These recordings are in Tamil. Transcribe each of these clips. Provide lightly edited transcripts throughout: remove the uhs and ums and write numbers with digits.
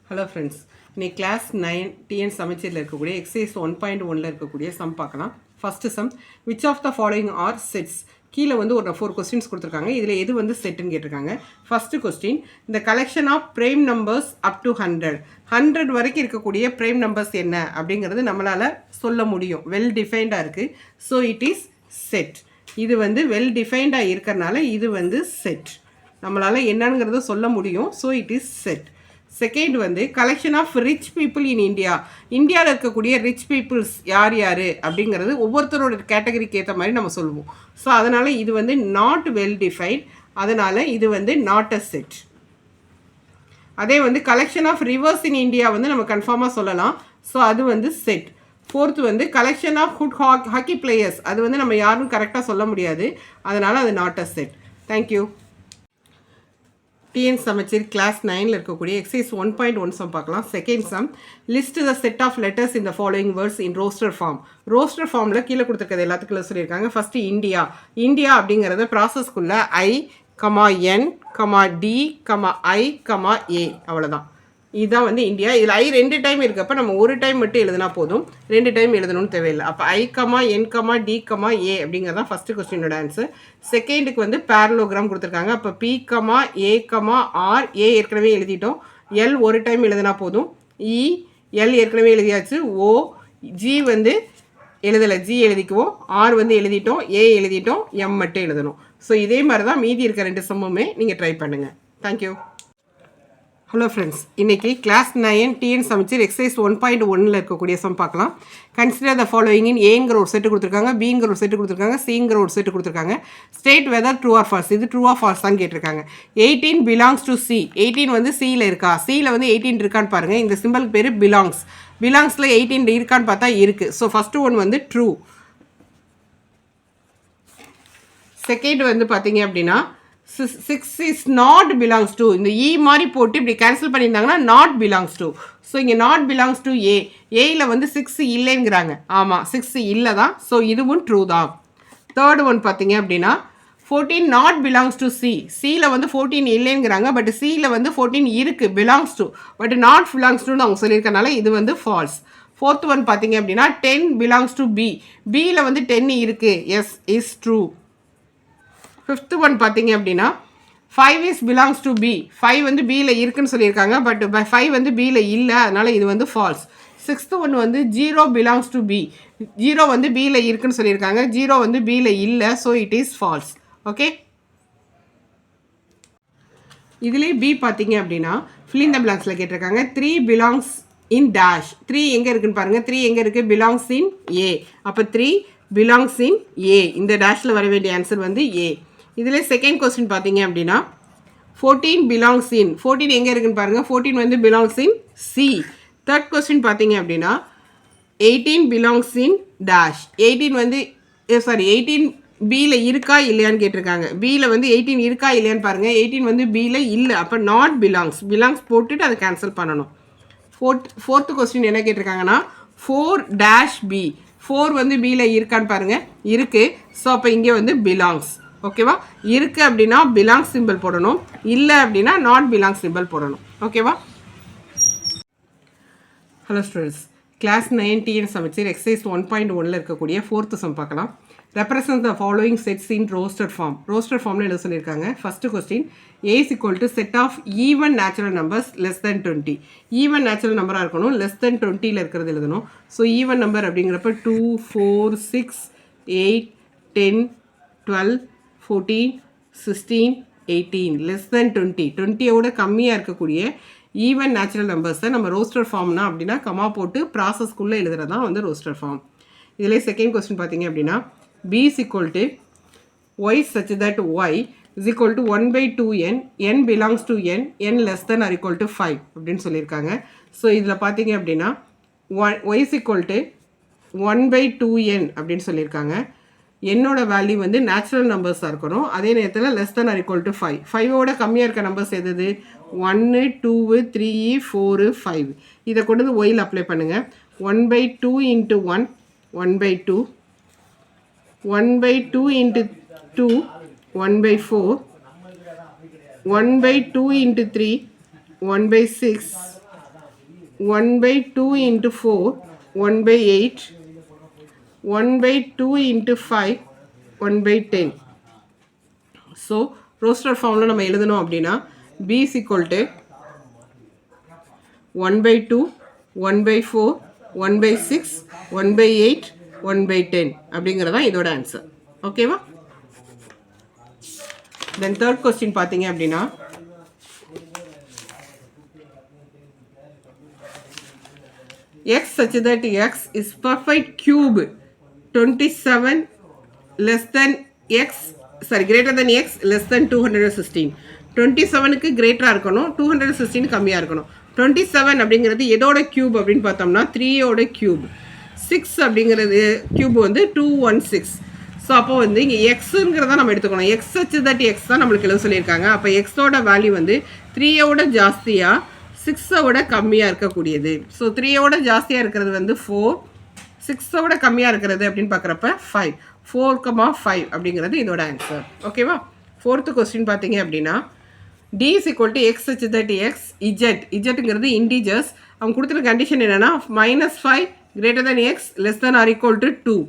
ஹலோ ஃப்ரெண்ட்ஸ், இன்னைக்கு கிளாஸ் 9 டிஎன் சமைச்சரில் இருக்கக்கூடிய எக்ஸசைஸ் 1.1ல் இருக்கக்கூடிய சம் பார்க்கலாம். First sum, which of the following are sets. கீழே வந்து ஒரு 4 கொஸ்டின்ஸ் கொடுத்துருக்காங்க. இதில் எது வந்து செட்டுன்னு கேட்டிருக்காங்க. ஃபஸ்ட்டு கொஸ்டின், இந்த collection of prime numbers up to 100 வரைக்கும் இருக்கக்கூடிய ப்ரைம் நம்பர்ஸ் என்ன அப்படிங்கிறது நம்மளால் சொல்ல முடியும். வெல் டிஃபைன்டாக இருக்குது. So it is set. இது வந்து வெல் டிஃபைன்டாக இருக்கிறனால இது வந்து செட். நம்மளால் என்னங்கிறத சொல்ல முடியும். So it is set. Second வந்து collection of rich people in India. இந்தியாவில் இருக்கக்கூடிய ரிச் பீப்புள்ஸ் யார் யார் அப்படிங்கிறது ஒவ்வொருத்தரோட கேட்டகரிக்கு ஏற்ற மாதிரி நம்ம சொல்லுவோம். ஸோ அதனால் இது வந்து நாட் வெல் டிஃபைன்ட். அதனால் இது வந்து நாட் அ செட். அதே வந்து collection of rivers in India வந்து நம்ம கன்ஃபார்மாக சொல்லலாம். ஸோ அது வந்து செட். ஃபோர்த்து வந்து collection of good hockey players. அது வந்து நம்ம யாரும் கரெக்டாக சொல்ல முடியாது. அதனால் அது not a set. Thank you. TN Samacheer class 9ல் இருக்கக்கூடிய எக்ஸசைஸ் 1.1 சம் பார்க்கலாம். Second sum, list the set of letters in the following words in roster form. Roster ஃபார்மில் கீழே கொடுத்துருக்கிறது எல்லாத்துக்குள்ள சொல்லியிருக்காங்க. First India. இந்தியா அப்படிங்கிறத ப்ராசஸ்க்குள்ளே I, N, D, I, A அவ்வளோதான். இதுதான் வந்து இந்தியா. இதில் ஐ 2 டைம் இருக்கப்போ நம்ம ஒரு டைம் மட்டும் எழுதினா போதும். 2 டைம் எழுதணும்னு தேவையில்லை. அப்போ I, N, D, A அப்படிங்கிறது தான் ஃபஸ்ட்டு கொஸ்டினோட ஆன்சர். செகண்டுக்கு வந்து பேரலோகிராம் கொடுத்துருக்காங்க. அப்போ P, A, R, A ஏற்கனவே எழுதிட்டோம். L ஒரு டைம் எழுதினா போதும். E, L ஏற்கனவே எழுதியாச்சு. O, G வந்து எழுதலை, G எழுதிக்குவோம். R வந்து எழுதிட்டோம். A எழுதிட்டோம். M மட்டும் எழுதணும். ஸோ இதே மாதிரி தான் மீதி இருக்க 2 சம்முமே நீங்கள் ட்ரை பண்ணுங்கள். தேங்க்யூ. ஹலோ ஃப்ரெண்ட்ஸ், இன்றைக்கி கிளாஸ் 9 டிஎன் சமைச்சர் எக்ஸசைஸ் 1.1ல் இருக்கக்கூடிய சம் பார்க்கலாம். கன்சிடர் த ஃபாலோயிங் ஏங்கிற ஒரு செட்டு கொடுத்துருக்காங்க, பிங்கிற ஒரு செட்டு கொடுத்துருக்காங்க, சிங்கிற ஒரு செட்டு கொடுத்துருக்காங்க. State weather true or false. இது ட்ரூ ஆர் ஃபால்ஸான்னு கேட்டிருக்காங்க. 18 பிலாங்ஸ் டு சி. 18 வந்து சியில் இருக்கா? சியில் வந்து 18 இருக்கான்னு பாருங்கள். இந்த சிம்பிளுக்கு பேர் பிலாங்ஸ். பிலாங்ஸில் 18 இருக்கான்னு பார்த்தா இருக்குது. ஸோ ஃபஸ்ட்டு ஒன் வந்து ட்ரூ. செகண்ட் வந்து பார்த்தீங்க அப்படின்னா 6 இஸ் நாட் பிலாங்ஸ் டு. இந்த இ மாதிரி போட்டு இப்படி கேன்சல் பண்ணியிருந்தாங்கன்னா நாட் பிலாங்ஸ் டு. ஸோ இங்கே நாட் பிலாங்ஸ் டு ஏ. ஏயில் வந்து 6 இல்லைங்கிறாங்க. ஆமாம், 6 இல்லை தான். ஸோ இதுவும் ட்ரூ தான். தேர்ட் ஒன் பார்த்தீங்க அப்படின்னா 14 நாட் பிலாங்ஸ் டு சி. சியில் வந்து 14 இல்லைங்கிறாங்க. பட் சியில் வந்து 14 இருக்குது, belongs to. But not belongs டுன்னு அவங்க சொல்லியிருக்கனால இது வந்து ஃபால்ஸ். ஃபோர்த் ஒன் பார்த்தீங்க அப்படின்னா 10 பிலாங்ஸ் டு பி. பியில் வந்து 10 இருக்குது. Yes, is true. Fifth one பார்த்தீங்க அப்படின்னா 5 இஸ் பிலாங்ஸ் டு பி. 5 வந்து பியில் இருக்குன்னு சொல்லியிருக்காங்க. பட் 5 வந்து பியில் இல்லை, அதனால் இது வந்து ஃபால்ஸ். சிக்ஸ்த்து ஒன் வந்து 0 பிலாங்ஸ் டு பி. 0 வந்து பியில் இருக்குன்னு சொல்லியிருக்காங்க. 0 வந்து பியில் இல்லை. So it is false. Okay. இதுலேயே பி பார்த்தீங்க அப்படின்னா ஃபில் இன் த பிளாங்க்ஸில் கேட்டிருக்காங்க. 3 பிலாங்ஸ் இன் டேஷ். 3 எங்கே இருக்குன்னு பாருங்கள். 3 எங்கே இருக்குது? பிலாங்ஸ் இன் ஏ. அப்போ 3 பிலாங்ஸ் இன் ஏ. இந்த டேஷில் வர வேண்டிய ஆன்சர் வந்து ஏ. இதில் செகண்ட் கொஸ்டின் பார்த்தீங்க அப்படின்னா 14 பிலாங்ஸ் இன். 14 எங்கே இருக்குன்னு பாருங்கள். 14 வந்து பிலாங்ஸ் இன் சி. தேர்ட் கொஸ்டின் பார்த்தீங்க அப்படின்னா 18 பிலாங்ஸ் இன் டேஷ். 18 வந்து 18 பியில் இருக்கா இல்லையான்னு கேட்டிருக்காங்க. பியில் வந்து 18 இருக்கா இல்லையான்னு பாருங்கள். 18 வந்து பியில் இல்லை. அப்போ நாட் பிலாங்ஸ். பிலாங்ஸ் போட்டுட்டு அதை கேன்சல் பண்ணணும். ஃபோர்த்து கொஸ்டின் என்ன கேட்டிருக்காங்கன்னா 4 டேஷ் பி. 4 வந்து பியில் இருக்கான்னு பாருங்கள். இருக்குது. ஸோ அப்போ இங்கே வந்து பிலாங்ஸ். ஓகேவா? இருக்குது அப்படின்னா பிலாங்ஸ் சிம்பிள் போடணும். இல்லை அப்படின்னா நாட் பிலாங்ஸ் சிம்பிள் போடணும். ஓகேவா? Hello students, class 9 TN Samacheer exercise 1.1ல் இருக்கக்கூடிய ஃபோர்த்து சம் பார்க்கலாம். Represent the following sets in roster form. Roster ஃபார்மில் எழுத சொல்லியிருக்காங்க. ஃபஸ்ட்டு கொஸ்டின், A is equal to set of even natural numbers less than 20. Even natural நம்பராக இருக்கணும். லெஸ் தென் 20ல் இருக்கிறது எழுதணும். ஸோ ஈவன் நம்பர் அப்படிங்கிறப்ப 2, 4, 6, 8, 10, 12, 14, 16, 18. Less than 20. 20யோட கம்மியாக இருக்கக்கூடிய ஈவன் நேச்சுரல் நம்பர்ஸை நம்ம ரோஸ்டர் ஃபார்ம்னா அப்படின்னா கமா போட்டு ப்ராசஸ்க்குள்ளே எழுதுறது தான் வந்து ரோஸ்டர் ஃபார்ம். இதில் செகண்ட் கொஸ்டின் பார்த்தீங்க அப்படின்னா B is equal to y such that y is equal to 1/2n, n belongs to n less than or equal to 5 அப்படின்னு சொல்லியிருக்காங்க. ஸோ இதில் பார்த்தீங்க அப்படின்னா y is equal to 1/2n அப்படின்னு சொல்லியிருக்காங்க. என்னோட வேல்யூ வந்து நேச்சுரல் நம்பர்ஸாக இருக்கணும். அதே நேரத்தில் less than or equal to 5. 5ஓட கம்மியாக இருக்க நம்பர்ஸ் எது? 1, 2, 3, 4, 5. இதை கொண்டு வந்து ஒயில் அப்ளை பண்ணுங்கள். 1/2 into 1, 1/2. 1/2 into 2, 1/4. 1/2 into 3, 1/6. 1/2 into 4, 1/8, 1/2 into 5, 1/10. So roster ஃபார்மில் நம்ம எழுதணும் அப்படின்னா b is equal to 1/2, 1/4, 1/6, 1/8, 1/10 அப்படிங்கிறதான் இதோட ஆன்சர். ஓகேவா? தென் தேர்ட் கொஸ்டின் பார்த்தீங்க அப்படின்னா x such that x is perfect cube 27 less than x greater than x less than 216. 27க்கு கிரேட்டராக இருக்கணும், 216 கம்மியாக இருக்கணும். 27 அப்படிங்கிறது எதோட கியூப் அப்படின்னு பார்த்தோம்னா 3யோட கியூப். 6 அப்படிங்கிறது கியூப் வந்து 216. ஸோ அப்போ வந்து இங்கே எக்ஸுங்கிறத நம்ம எடுத்துக்கணும். எக்ஸ் வச்சு தட் எக்ஸ் தான் நம்மளுக்கு எழுத சொல்லியிருக்காங்க. அப்போ எக்ஸோட வேல்யூ வந்து 3யோட ஜாஸ்தியாக 6ஓட கம்மியாக இருக்கக்கூடியது. ஸோ 3யோட ஜாஸ்தியாக இருக்கிறது வந்து 4, 6ஓட கம்மியாக இருக்கிறது அப்படின்னு பார்க்குறப்ப 5. 4,5 அப்படிங்கிறது இதோட ஆன்சர். ஓகேவா? ஃபோர்த்து கொஸ்டின் பார்த்தீங்க அப்படின்னா d is equal to x such that x இஜெட்டுங்கிறது இன்டிஜர்ஸ். அவங்க கொடுத்துருக்க கண்டிஷன் என்னென்னா -5 greater than x less than or equal to 2.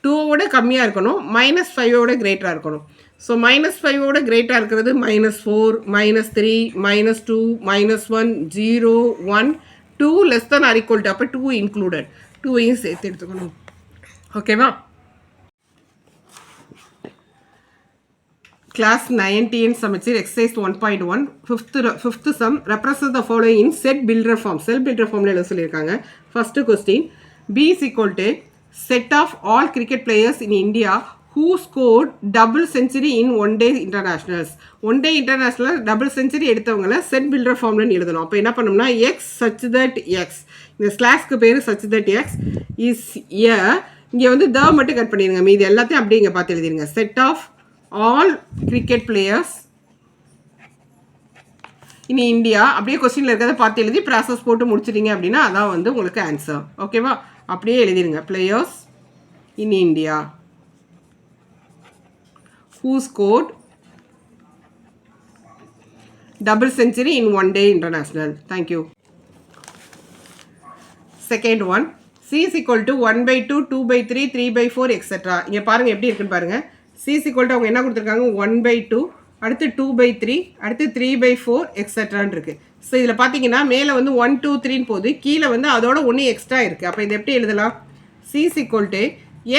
2ஓட கம்மியாக இருக்கணும், -5ஓட கிரேட்டராக இருக்கணும். ஸோ -5ஓட கிரேட்டராக இருக்கிறது -4, -3, -2, -1, 0, 1, 2 less than or equal to, அப்போ 2 இன்க்ளூடட், 2ஐயும் சேர்த்து எடுத்துக்கணும். ஓகேவா? Class 19 சமச்சீர் exercise 1.1 fifth sum represent the following in set builder form. Set builder formல எழுத சொல்லியிருக்காங்க. First question, B is equal to set of all cricket players in India who scored double century in one day internationals. One day international double century எடுத்தவங்கள set builder formல எழுதணும். அப்போ என்ன பண்ணணும்னா x such that x, இந்த ஸ்லாஷ்க்கு பேர் such that x is a, இங்கே வந்து the மட்டும் கட் பண்ணிடுங்க, மீது எல்லாத்தையும் அப்படியே இங்கே பார்த்து எழுதிடுங்க. set of all cricket players in India, அப்படியே கொஸ்டினில் இருக்கிறத பார்த்து எழுதி ப்ராசஸ் போட்டு முடிச்சிட்டிங்க அப்படின்னா அதான் வந்து உங்களுக்கு ஆன்சர். ஓகேவா? அப்படியே எழுதிடுங்க. players in India who scored double century in one day international. Thank you. Second one, c is equal to 1/2, 2/3, 3/4 etc. இங்கே பாருங்கள் எப்படி இருக்குன்னு பாருங்கள். c is equal to அவங்க என்ன கொடுத்துருக்காங்க 1/2, அடுத்து 2/3, அடுத்து 3/4 எக்ஸட்ரான்னு இருக்குது. ஸோ இதில் பார்த்தீங்கன்னா மேலே வந்து 1, 2, 3ன்னு போது கீழே வந்து அதோட ஒன்று எக்ஸ்ட்ரா இருக்குது. அப்போ இது எப்படி எழுதலாம்? c is equal to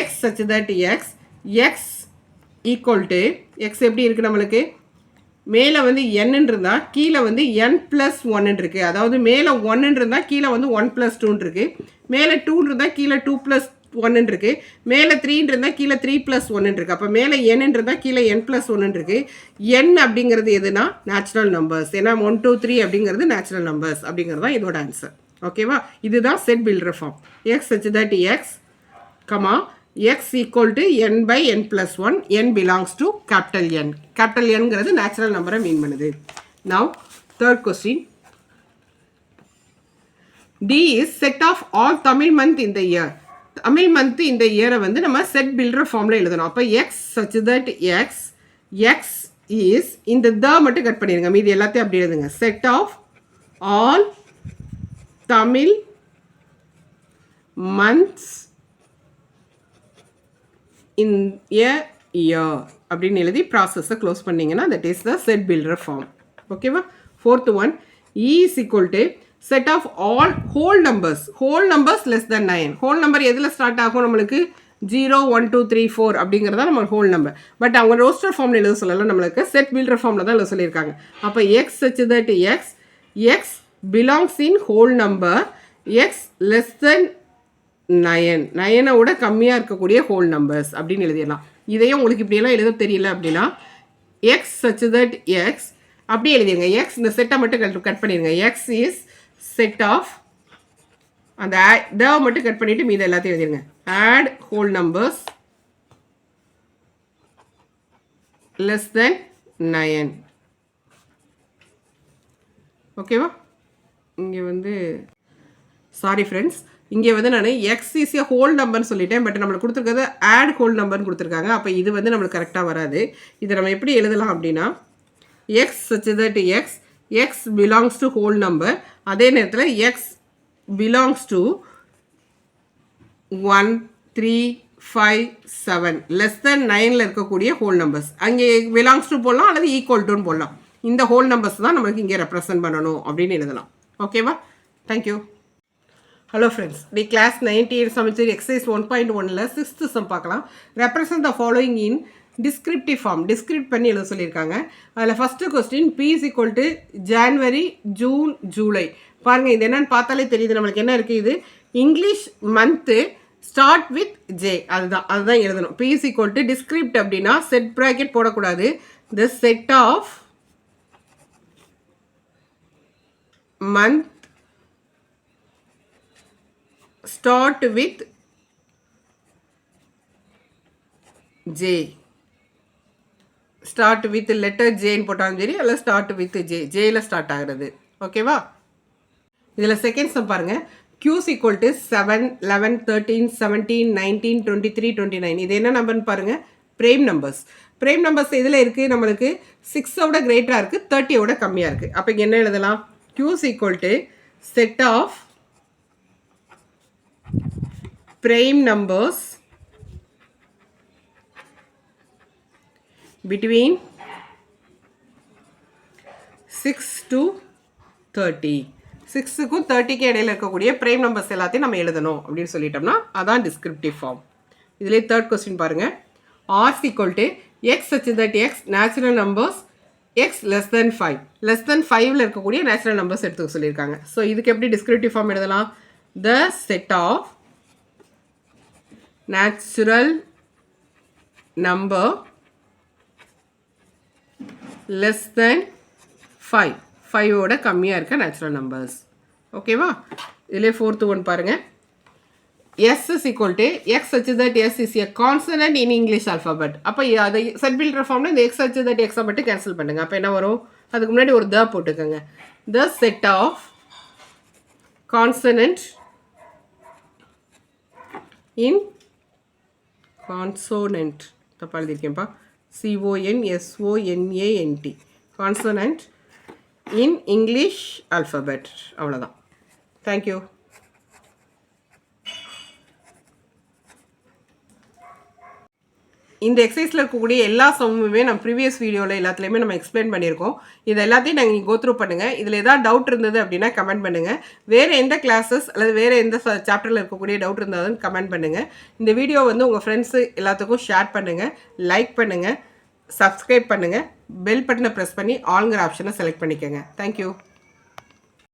x such that x equal to x எப்படி இருக்குது நம்மளுக்கு? மேலே வந்து n இருந்தால் கீழே வந்து n+1 இருக்குது. அதாவது மேலே 1 இருந்தால் கீழே வந்து 1+2 இருக்குது. மேலே 2 இருந்தால் கீழே 2+1 இருக்குது. மேலே 3 இருந்தால் கீழே 3+1 இருக்குது. அப்போ மேலே n இருந்தால் கீழே n+1 இருக்குது. n அப்படிங்கிறது எதுனா நேச்சுரல் நம்பர்ஸ். ஏன்னா 1, 2, 3 அப்படிங்கிறது நேச்சுரல் நம்பர்ஸ் அப்படிங்கிறது தான் இதோட ஆன்சர். ஓகேவா? இதுதான் set builder form. x such that x, x equal to n by n+1, n belongs to capital N. Capital Nங்கிறது நேச்சுரல் நம்பரை மீன் பண்ணுது. Now third question, D is set of all Tamil month in the year. Tamil month இந்த இயரை வந்து நம்ம செட் பில்டர் ஃபார்மில் எழுதணும். அப்போ x such that x is இந்த த மட்டும் கட் பண்ணிடுங்க, மீதி எல்லாத்தையும் அப்படி எழுதுங்க. Set of all Tamil months in a year அப்படின்னு எழுதி ப்ராசஸை க்ளோஸ் பண்ணிங்கன்னா that is the set builder form. ஓகேவா? Fourth one, E is equal to set of all whole numbers less than 9. Whole number எதில் ஸ்டார்ட் ஆகும் நம்மளுக்கு? 0, 1, 2, 3, 4 அப்படிங்கிறதா நம்ம ஹோல் நம்பர். பட் அவங்க ரோஸ்டர் ஃபார்மில் எழுத சொல்லலாம், நம்மளுக்கு செட் பில்டர் ஃபார்மில் தான் எழுத சொல்லியிருக்காங்க. அப்போ X such that X belongs in whole number, X less than 9, 9ஓட கம்மியாக இருக்கக்கூடிய ஹோல் நம்பர்ஸ் அப்படின்னு எழுதிடலாம். இதையும் உங்களுக்கு இப்படியெல்லாம் எழுத தெரியல அப்படின்னா எக்ஸ் such that எக்ஸ் அப்படியே எழுதிடுங்க. எக்ஸ் இந்த செட்டை மட்டும் கட் பண்ணிடுங்க. எக்ஸ் இஸ் செட் ஆஃப், அந்த தேவை மட்டும் கட் பண்ணிவிட்டு மீது எல்லாத்தையும் எழுதிடுங்க. Odd whole numbers less than 9. ஓகேவா? இங்கே வந்து சாரி ஃப்ரெண்ட்ஸ், இங்கே வந்து நான் எக்ஸ் இஸ் ஏ ஹோல் நம்பர்னு சொல்லிட்டேன். பட் நம்மளுக்கு கொடுத்துருக்கிறது ஆட் ஹோல் நம்பர்னு கொடுத்துருக்காங்க. அப்போ இது வந்து நம்மளுக்கு கரெக்டாக வராது. இதை நம்ம எப்படி எழுதலாம் அப்படின்னா X such that X belongs to whole number, அதே நேரத்தில் X belongs to 1 3 5 7 less than 9ல இருக்கக்கூடிய ஹோல் நம்பர்ஸ் அங்கே belongs to போடலாம் அல்லது equal to போடலாம். இந்த ஹோல் நம்பர்ஸ் தான் நம்மளுக்கு இங்கே ரெப்ரசன்ட் பண்ணணும் அப்படின்னு எழுதலாம். ஓகேவா? Thank you. Hello friends, the class 98 Samacheer exercise 1.1ல் 6th சம் பார்க்கலாம். Represent the following in descriptive form. Describe பண்ணி எழுத சொல்லியிருக்காங்க. அதில் first question P is equal to January June July. பாருங்கள், இது என்னன்னு பார்த்தாலே தெரியுது நம்மளுக்கு என்ன இருக்குது. இது English month start with J. அதுதான் எழுதணும். P is equal to டிஸ்கிரிப்ட் அப்படின்னா செட் ப்ராக்கெட் போடக்கூடாது. The set of month start with J. Start with letter J ன்னு போட்டாலும் சரி, அல்ல start with J. Jல ஸ்டார்ட் ஆகிறது. ஓகேவா? இதில் செகண்ட் சம் பாருங்க. Q is equal to 7, 11, 13, 17, 19, 23, 29. இது என்ன நம்பர்னு பாருங்க. Frame numbers. பிரேம் நம்பர்ஸ் இதில் இருக்குது நம்மளுக்கு 6ஓட கிரேட்டராக இருக்குது, 30ஓட கம்மியாக இருக்குது. அப்போ இங்கே என்ன எழுதலாம்? Q is equal to set of prime numbers between 6 to 30. 6க்கும் 30க்கு இடையில இருக்கக்கூடிய prime numbers எல்லாத்தையும் நம்ம எழுதணும் அப்படின்னு சொல்லிட்டோம்னா அதான் descriptive form. இதிலே தேர்ட் கொஸ்டின் பாருங்க. R is equal to x such that x natural numbers x less than 5. less than 5ல இருக்கக்கூடிய natural numbers எடுத்துக்க சொல்லியிருக்காங்க. ஸோ இதுக்கு எப்படி descriptive form எழுதலாம்? The set of natural number less than 5. 5ஓட கம்மியாக இருக்க natural numbers. ஓகேவா? இதிலே ஃபோர்த் ஒன் பாருங்க. S is equal to x such that s is a consonant in English alphabet. அப்போ அதை செட் பில்டர் ஃபார்மில் இந்த x such that x மட்டும் கேன்சல் பண்ணுங்க. அப்போ என்ன வரும்? அதுக்கு முன்னாடி ஒரு த போட்டுக்கோங்க. The set of consonant in consonant தப்பா எழுதிருக்கேன்ப்பா. CONSONANT consonant in English alphabet. அவ்வளோதான். தேங்க்யூ. இந்த எக்ஸசைஸில் இருக்கக்கூடிய எல்லா சம்முமே நம்ம ப்ரீவியஸ் வீடியோவில் எல்லாத்துலேயுமே நம்ம எக்ஸ்பிளைன் பண்ணியிருக்கோம். இது எல்லாத்தையும் நாங்கள் கோ த்ரூ பண்ணுங்கள். இதில் ஏதாவது டவுட் இருந்தது அப்படின்னா கமெண்ட் பண்ணுங்கள். வேறு எந்த கிளாஸஸ் அல்லது வேறு எந்த சாப்டரில் இருக்கக்கூடிய டவுட் இருந்தாலும் கமெண்ட் பண்ணுங்கள். இந்த வீடியோ வந்து உங்கள் ஃப்ரெண்ட்ஸு எல்லாத்துக்கும் ஷேர் பண்ணுங்கள், லைக் பண்ணுங்கள், சப்ஸ்கிரைப் பண்ணுங்கள், பெல் பட்டனை ப்ரெஸ் பண்ணி ஆல்ங்கிற ஆப்ஷனை செலக்ட் பண்ணிக்கோங்க. தேங்க்யூ.